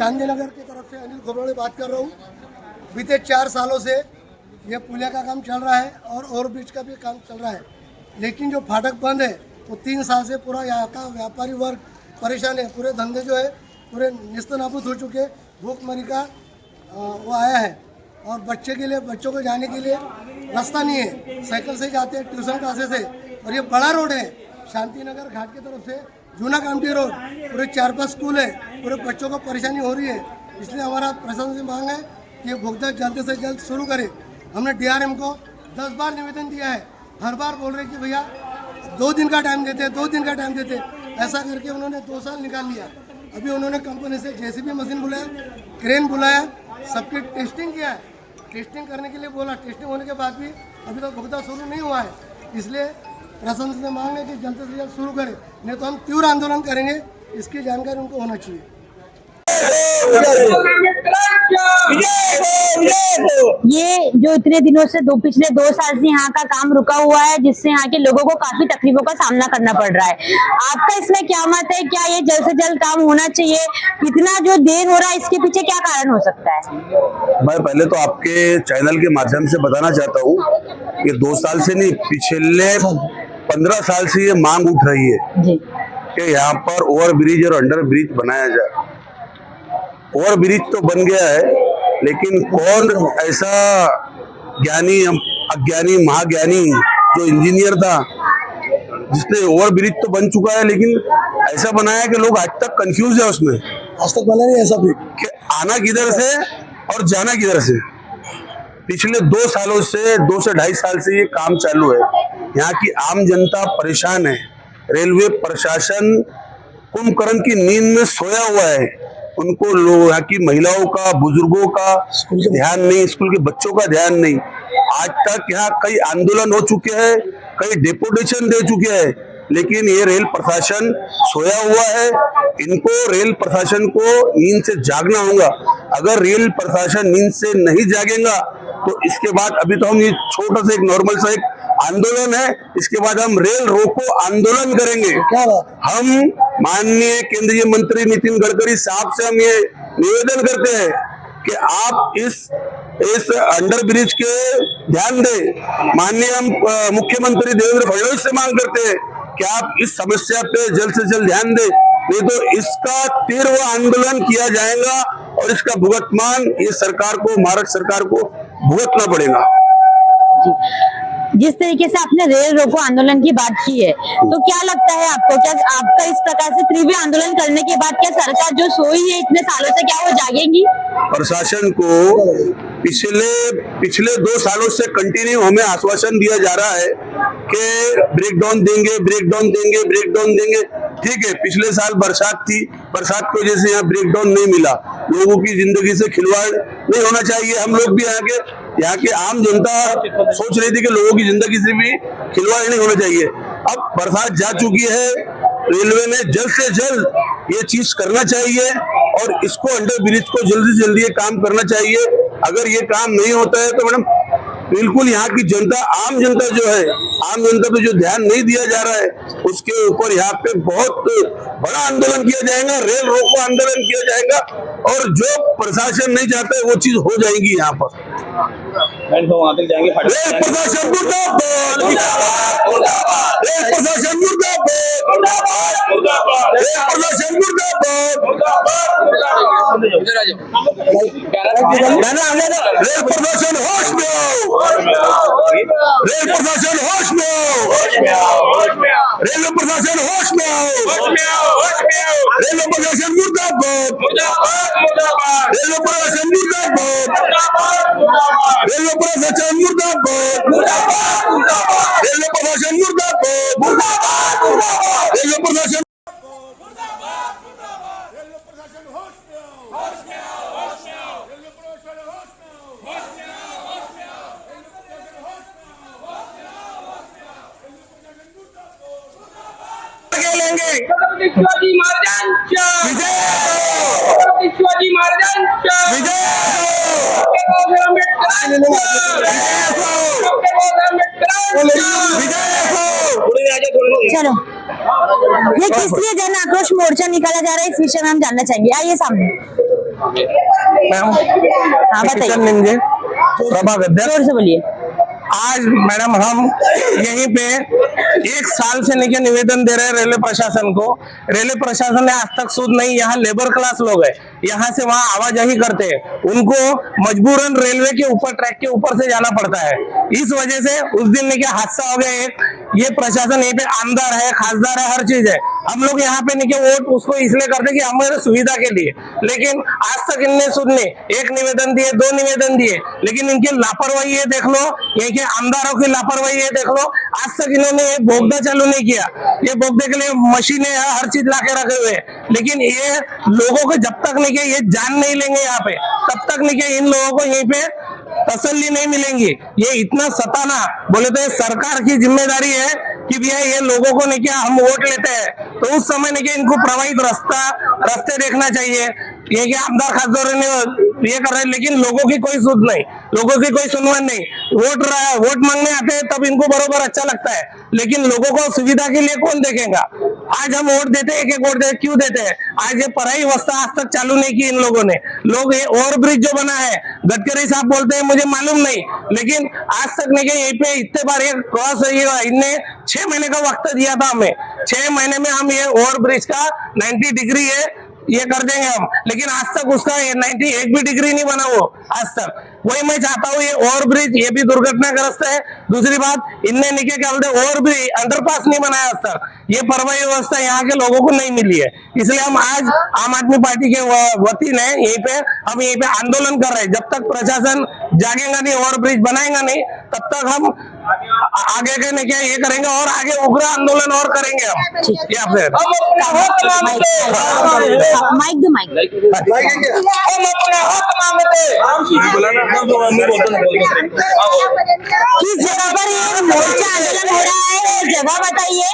शांतिनगर की तरफ से अनिल खोबरोड़े बात कर रहा हूँ। बीते 4 सालों से ये पुलिया का काम चल रहा है और ओवरब्रिज का भी काम चल रहा है, लेकिन जो फाटक बंद है वो 3 साल से पूरा यहाँ का व्यापारी वर्ग परेशान है। पूरे धंधे जो है पूरे निस्तनाबूद हो चुके, भूखमरी का वो आया है। और बच्चों को जाने के लिए रास्ता नहीं है, साइकिल से जाते हैं, ट्यूशन क्लासेस है। और ये बड़ा रोड है, शांतिनगर घाट की तरफ से जूना कामठी रोड, पूरे 4-5 स्कूल है, पूरे बच्चों को परेशानी हो रही है। इसलिए हमारा प्रशासन से मांग है कि ये भुगतान जल्द से जल्द शुरू करें। हमने DRM को 10 बार निवेदन दिया है, हर बार बोल रहे कि भैया 2 दिन का टाइम देते, 2 दिन का टाइम देते। ऐसा करके उन्होंने 2 साल निकाल लिया। अभी उन्होंने कंपनी से JCB मशीन बुलाया, क्रेन बुलाया, सबकी टेस्टिंग किया है। टेस्टिंग करने के लिए बोला, टेस्टिंग होने के बाद भी अभी तक भुगतान शुरू नहीं हुआ है। इसलिए प्रशासन से मांग है कि जल्द से जल्द शुरू करें, नहीं तो हम तीव्र आंदोलन करेंगे। इसकी जानकारी उनको होना चाहिए। ये जो इतने दिनों से पिछले 2 साल से यहाँ का काम रुका हुआ है, जिससे यहाँ के लोगों को काफी तकलीफों का सामना करना पड़ रहा है। आपका इसमें क्या मत है? क्या ये जल्द से जल्द काम होना चाहिए? इतना जो देर हो रहा है, इसके पीछे क्या कारण हो सकता है? मैं पहले तो आपके चैनल के माध्यम से बताना चाहता हूँ कि 2 साल से नहीं, पिछले 15 साल से ये मांग उठ रही है कि यहाँ पर ओवर ब्रिज और अंडर ब्रिज बनाया जाए। ओवर ब्रिज तो बन गया है, लेकिन कौन ऐसा ज्ञानी अज्ञानी महाज्ञानी जो इंजीनियर था जिसने ओवर ब्रिज तो बन चुका है, लेकिन ऐसा बनाया कि लोग आज तक कंफ्यूज है उसमें। आज तक बना नहीं ऐसा भी कि आना किधर से और जाना किधर से। पिछले 2 सालों से 2 से 2.5 साल से ये काम चालू है। यहाँ की आम जनता परेशान है। रेलवे प्रशासन कुंभकर्ण की नींद में सोया हुआ है। उनको यहाँ की महिलाओं का, बुजुर्गों का ध्यान नहीं, स्कूल के बच्चों का ध्यान नहीं। आज तक यहाँ कई आंदोलन हो चुके हैं, कई डेपुटेशन दे चुके हैं, लेकिन ये रेल प्रशासन सोया हुआ है। इनको रेल प्रशासन को नींद से जागना होगा। अगर रेल प्रशासन नींद से नहीं जागेगा तो इसके बाद, अभी तो हम ये छोटा सा एक नॉर्मल सा एक आंदोलन है, इसके बाद हम रेल रोको आंदोलन करेंगे। हम माननीय केंद्रीय मंत्री नितिन गडकरी साहब से हम ये निवेदन करते हैं कि आप इस अंडर ब्रिज के ध्यान दें। माननीय हम मुख्यमंत्री देवेंद्र फडणवीस से मांग करते हैं कि आप इस समस्या पे जल्द से जल्द ध्यान दें, नहीं तो इसका तीव्र आंदोलन किया जाएगा और इसका भुगतान ये सरकार को, महाराष्ट्र सरकार को भुगतना पड़ेगा। जिस तरीके से आपने रेल रोको आंदोलन की बात की है, तो क्या लगता है आपको, क्या आपका इस प्रकार से तीव्र आंदोलन करने के बाद क्या सरकार जो सोई है इतने सालों से, क्या वो जागेगी? प्रशासन को पिछले 2 सालों से कंटिन्यू हमें आश्वासन दिया जा रहा है कि ब्रेकडाउन देंगे, ब्रेकडाउन देंगे, ब्रेकडाउन देंगे। ठीक है, पिछले साल बरसात थी, बरसात की वजह से यहाँ ब्रेकडाउन नहीं मिला। लोगों की जिंदगी से खिलवाड़ नहीं होना चाहिए। हम लोग भी यहाँ के आम जनता सोच रही थी कि लोगों की जिंदगी से भी खिलवाड़ नहीं होना चाहिए। अब बरसात जा चुकी है, रेलवे ने जल्द से जल्द ये चीज करना चाहिए और इसको अंडर ब्रिज को जल्दी से जल्दी ये काम करना चाहिए। अगर ये काम नहीं होता है तो मैडम बिल्कुल यहाँ की जनता, आम जनता जो है, आम जनता पे जो ध्यान नहीं दिया जा रहा है, उसके ऊपर यहाँ पे बहुत बड़ा आंदोलन किया जाएगा, रेल रोको आंदोलन किया जाएगा और जो प्रशासन नहीं चाहता है वो चीज हो जाएगी यहाँ पर। रेल प्रशासन मुर्दाबाद, रेल प्रशासन मुर्दाबाद, रेल प्रशासन मुर्दाबाद, रेल प्रशासन होश में आओ, रेल प्रशासन होश में आओ, रेलवे प्रशासन होश में आओ, रेलवे प्रशासन मुर्दाबाद, रेलवे प्रशासन मुर्दाबाद, रेलवे प्रशासन मुर्दाबाद, रेलवे प्रशासन मुर्दाबाद, रेलवे प्रशासन शिवाजी महाराजांच्या शिवाजी महाराजांच्या चलो, ये किस लिए जन आक्रोश मोर्चा निकाला जा रहा है, इस विषय में हम जानना चाहेंगे। आइए सामने। मैम हाँ किशन बताइए, निंजे प्रभाग अध्यक्ष। जोर से बोलिए। आज मैडम हम यहीं पे 1 साल से लेकर निवेदन दे रहे हैं रेलवे प्रशासन को। रेलवे प्रशासन ने आज तक सुध नहीं, यहाँ लेबर क्लास लोग है, यहाँ से वहाँ आवाजाही करते हैं, उनको मजबूरन रेलवे के ऊपर ट्रैक के ऊपर से जाना पड़ता है। इस वजह से उस दिन में क्या हादसा हो गया एक, ये प्रशासन यहीं पे आमदार है, खासदार है, हर चीज है। हम लोग यहाँ पे नहीं वोट उसको इसलिए करते कि हमारे सुविधा के लिए, लेकिन आज तक इनने सुध नहीं, एक निवेदन दिए, 2 निवेदन दिए, लेकिन इनकी लापरवाही है देख लो, यहीं के आमदारों की लापरवाही है देख लो। आज तक इन्होंने ये बोगदा चालू नहीं किया, ये बोगदे के लिए मशीनें है, हर चीज लाके रखे हुए हैं, लेकिन ये लोगों को जब तक नहीं किया, ये जान नहीं लेंगे यहाँ पे, तब तक नहीं किया इन लोगों को यहीं पे तसल्ली नहीं मिलेंगी। ये इतना सताना, बोले तो ये सरकार की जिम्मेदारी है कि भैया ये लोगों को नहीं क्या हम वोट लेते हैं, तो उस समय नहीं क्या इनको प्रवाहित रास्ते देखना चाहिए। ये क्या आमदार खासदारों ने ये कर रहे हैं, लेकिन लोगों की कोई सुध नहीं, लोगों की कोई सुनवाई नहीं। वोट मांगने आते हैं तब इनको बरोबर अच्छा लगता है, लेकिन लोगों को सुविधा के लिए कौन देखेगा। आज हम वोट देते हैं, एक वोट देते, क्यों देते हैं? आज ये पढ़ाई व्यवस्था आज तक चालू नहीं की इन लोगों ने। लोग ये ओवर ब्रिज जो बना है, गडकरी साहब बोलते हैं मुझे मालूम नहीं, लेकिन आज तक नहीं कि यहीं पे इतने बार ये क्रॉस इनने 6 महीने का वक्त दिया था हमें, 6 महीने में हम ये ओवर ब्रिज का 90 डिग्री है ये कर देंगे हम, लेकिन आज तक उसका 91 भी डिग्री नहीं बना वो आज तक। वही मैं चाहता हूँ, ये ओवर ब्रिज ये भी दुर्घटनाग्रस्त है। दूसरी बात, इनने निके क्या बोलते ओवर ब्रिज अंडरपास नहीं बनाया आज तक, ये परिवहन व्यवस्था यहाँ के लोगों को नहीं मिली है। इसलिए हम आज आम आदमी पार्टी के वतीन है हम यहीं पे आंदोलन कर रहे हैं। जब तक प्रशासन जागेगा नहीं, ओवर ब्रिज बनाएगा नहीं, तब तक हम आगे के नहीं क्या ये करेंगे और आगे उग्र आंदोलन और करेंगे हम। या फिर माइक दो, माइक। किस जगह पर ये मोर्चा आंदोलन हो रहा है, ये जगह बताइए,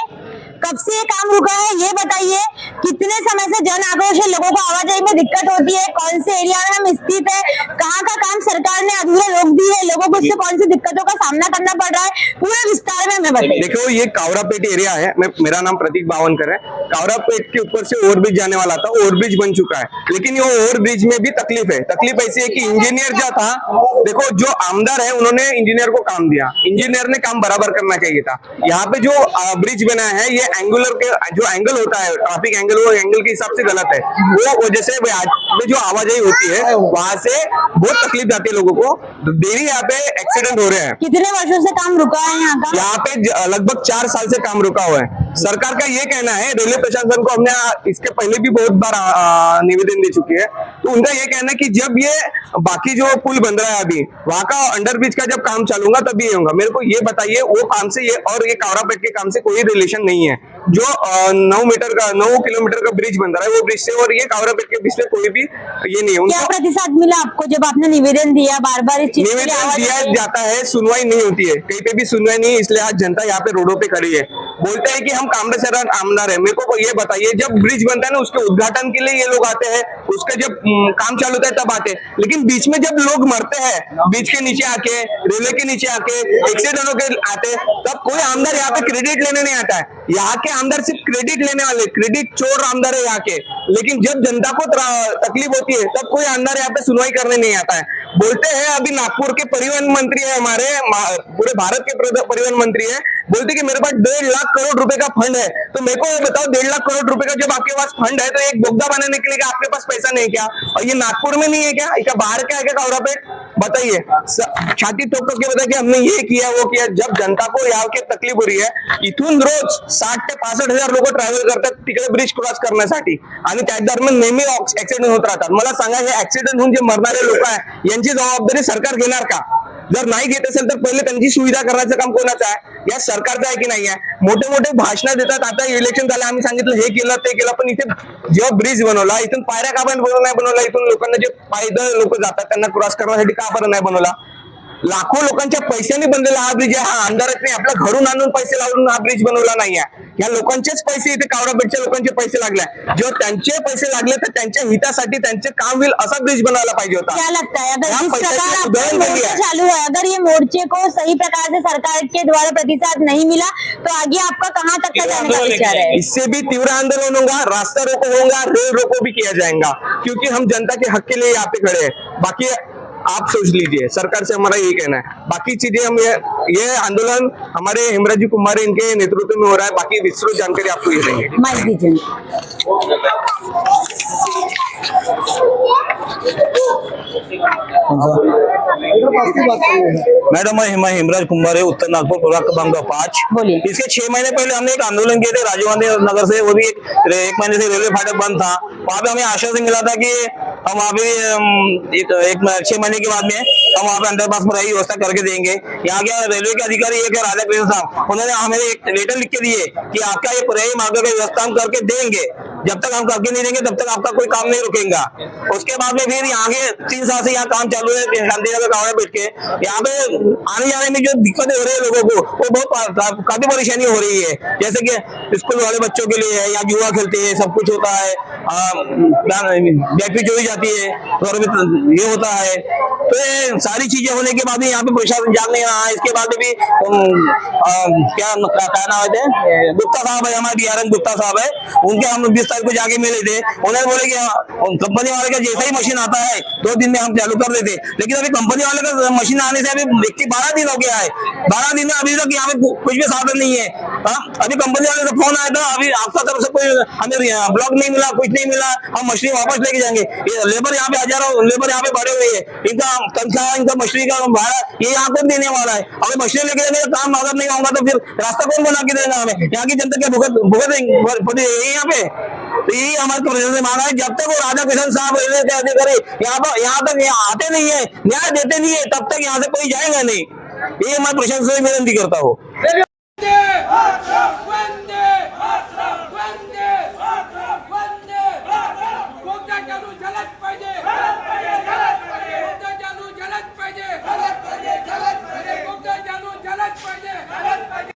कब से ये काम रुका है ये बताइए, कितने समय से जन आक्रोश है, लोगों को आवाजाही में दिक्कत होती है, कौन से एरिया में हम स्थित है, कहाँ का काम सरकार ने अधूरे रोक दी है, लोगों को इससे कौन सी दिक्कतों का सामना करना पड़ रहा है, पूरे विस्तार में हमें बताइए। देखो ये कावरापेट एरिया है, मेरा नाम प्रतीक बावनकर है। कावरापेट के ऊपर से ओवरब्रिज जाने वाला था, ओवरब्रिज बन चुका है, लेकिन ये ओवरब्रिज में भी तकलीफ है। तकलीफ ऐसी है कि इंजीनियर जो था, देखो जो आमदार है उन्होंने इंजीनियर को काम दिया, इंजीनियर ने काम बराबर करना चाहिए था। यहाँ पे जो ब्रिज बना है ये एंगुलर के जो एंगल होता है, ट्रैफिक एंगल, वो एंगल के हिसाब से गलत है। वो वजह से जो आवाजाही होती है वहां से बहुत तकलीफ जाती है लोगों को, डेली यहाँ पे एक्सीडेंट हो रहे हैं। कितने वर्षों से काम रुका है यहाँ का? यहाँ पे लगभग 4 साल से काम रुका हुआ है। सरकार का ये कहना है, रेलवे प्रशासन को हमने इसके पहले भी बहुत बार निवेदन दे चुके हैं, तो उनका ये कहना है कि जब ये बाकी जो पुल बन रहा है अभी वहां का अंडरब्रिज का जब काम चालू होगा तभी ये होगा। मेरे को ये बताइए वो काम से ये और ये कावरापेट के काम से कोई रिलेशन नहीं है। जो 9 किलोमीटर का ब्रिज बन रहा है वो ब्रिज से और ये कावरापेट के बीच में कोई भी ये नहीं है। क्या प्रतिशत मिला आपको जब आपने निवेदन दिया? बार बार इस चीज के लिए निवेदन आवाज दिया उठाई? जाता है, सुनवाई नहीं होती है, कहीं पे भी सुनवाई नहीं है, इसलिए आज जनता यहाँ पे रोडों पे खड़ी है। बोलते हैं कि हम कामराज शरण आमदार है। मेरे को ये बताइए, जब ब्रिज बनता है ना उसके उद्घाटन के लिए ये लोग आते हैं, उसका जब काम चालू होता है तब आते हैं, लेकिन बीच में जब लोग मरते हैं ब्रिज के नीचे आके, रेलवे के नीचे आके, एक्सीडेंट होके आते, तब कोई आमदार यहाँ पे क्रेडिट लेने नहीं आता है। यहाँ के आमदार सिर्फ क्रेडिट लेने वाले, क्रेडिट चोर आमदार है यहाँ के, लेकिन जब जनता को तकलीफ होती है तब कोई आमदार यहाँ पे सुनवाई करने नहीं आता है। बोलते हैं अभी नागपुर के परिवहन मंत्री है, हमारे पूरे भारत के परिवहन मंत्री है, बोलते कि मेरे पास 1.5 लाख करोड़ रुपए का फंड है। तो मेरे को बताओ 1.5 लाख करोड़ रुपए का जब आपके पास फंड है तो एक बोगदा बनाने के लिए आपके पास पैसा नहीं क्या? और ये नागपुर में नहीं है क्या बाहर क्या है क्या कावरापेट? बताइए, छाती ठोक के बताइए कि हमने ये किया वो किया। जब जनता को यहाँ की तकलीफ हो रही है, इथून रोज 60 ते 65 हजार लोक ट्रॅव्हल करतात तिकडे ब्रिज क्रॉस करण्यासाठी, आणि त्या दरम्यान नेहमी ऍक्सिडेंट होत राहतात। मला सांगा, हे ऍक्सिडेंट होऊन जे मरणारे लोक आहे यांची जबाबदारी सरकार घेणार का? जर नाही घेत असेल तर पहिले त्यांची सुविधा करण्याचं काम कोणाचं आहे? या सरकारचं आहे की नाही आहे? मोठे मोठे भाषण देतात, आता इलेक्शन झालं आम्ही सांगितलं हे केलं ते केलं, पण इथे जेव्हा ब्रिज बनवला, इथून पायऱ्या का नाही बनवला? इथून लोकांना जे पायदळ लोक जातात त्यांना क्रॉस करण्यासाठी का बरं नाही बनवला? लाखो लोकांच्या पैशांनी बनलेला हा ब्रिज आहे. हा आमदारांनी आपल्या घरून आणून पैसे लावून हा ब्रिज बनवला नाही आहे. या लोकांचेच पैसे इथे कावडापेठच्या लोकांचे पैसे लागले. जेव्हा त्यांचे पैसे लागले तर त्यांच्या हितासाठी त्यांचे काम होईल असा ब्रिज बनवायला पाहिजे होता. क्या लगता है अगर यहाँ जिस पैसे प्रकार की आपका उधळण झाली मोर्चा आहे. चालू है, अगर ये मोर्चे को सही प्रकार से सरकार के द्वारा प्रतिसाद नहीं मिला तो आगे आपका कहाँ तक का जाने का विचार है? इससे भी तीव्र आंदोलन होगा, रास्ता रोको होगा, रेल रोको भी किया जाएगा, क्योंकि हम जनता के हक के लिए यहाँ पे खड़े हैं. बाकी आप सोच लीजिए, सरकार से हमारा यही कहना है. बाकी चीजें हम ये आंदोलन हमारे हेमराज जी कुमार इनके नेतृत्व में हो रहा है. बाकी विस्तृत जानकारी आपको ये देंगे. माइक दीजिए. मैडम मैं हेमराज कुमार है, उत्तर नागपुर प्रभाग क्रमांक 5. बोलिए. इसके 6 महीने पहले हमने एक आंदोलन किए थे राजीव गांधी नगर से. वो भी एक महीने से रेलवे फाटक बंद था. वहाँ पे हमें आश्वासन मिला था कि हम वहाँ पे एक 6 महीने के बाद में हम वहाँ पे अंडरपास पर ही व्यवस्था करके देंगे. यहाँ के रेलवे के अधिकारी एक राधा कृष्ण साहब, उन्होंने हमें एक लेटर लिख के दिए कि आपका ये पर्यायी मार्ग का व्यवस्था हम करके देंगे. जब तक हम करके नहीं देंगे तब तक आपका कोई काम नहीं रुकेगा. उसके बाद में फिर यहाँ के 3 साल से यहाँ काम चालू है शांतिनगर कावड़ा बैठ के. यहाँ पे आने जाने में जो दिक्कतें हो रही है लोगों को, वो बहुत काफी परेशानी हो रही है. जैसे कि स्कूल वाले बच्चों के लिए है, यहाँ जुआ खेलते हैं, सब कुछ होता है, बैटरी चोरी जाती है, घर में ये होता है. तो ये सारी चीजें होने के बाद भी यहाँ पे प्रशासन जाग नहीं रहा है. इसके बाद भी क्या नाम है, गुप्ता साहब है, हमारे DRM गुप्ता साहब है, उनके हम 20 तारीख को जाके मिले थे. उन्होंने बोले कि कंपनी वाले का जैसा ही मशीन आता है 2 दिन में हम चालू कर देते. लेकिन अभी कंपनी वाले का मशीन आने से अभी 12 दिन हो गया है. 12 दिन में अभी तक यहाँ पे कुछ भी साधन नहीं है. अभी कंपनी वाले का फोन आया था, अभी आपका तरफ से कोई हमें ब्लॉक नहीं मिला, कुछ नहीं मिला. हम मशीन वापस लेके जाएंगे. लेबर यहाँ पे हजारों लेबर यहाँ पे बढ़े हुए है. इनका तनख्वाह, इनका मशीन का भाड़ा ये यहाँ कौन देने वाला है? अगर मशीन लेके जाएंगे काम अगर नहीं होगा तो फिर रास्ता कौन बना के देगा हमें? यहाँ की जनता क्या भुगत पड़ी है यहाँ पे? तो यही हमारे प्रशासन से मांगा है. जब तक वो राधा कृष्ण साहब रेलवे के अधिकारी यहाँ तक आते नहीं है, न्याय देते नहीं है, तब तक यहाँ से कोई जाएगा नहीं. ये हमारे प्रशासन से विनती करता हूँ.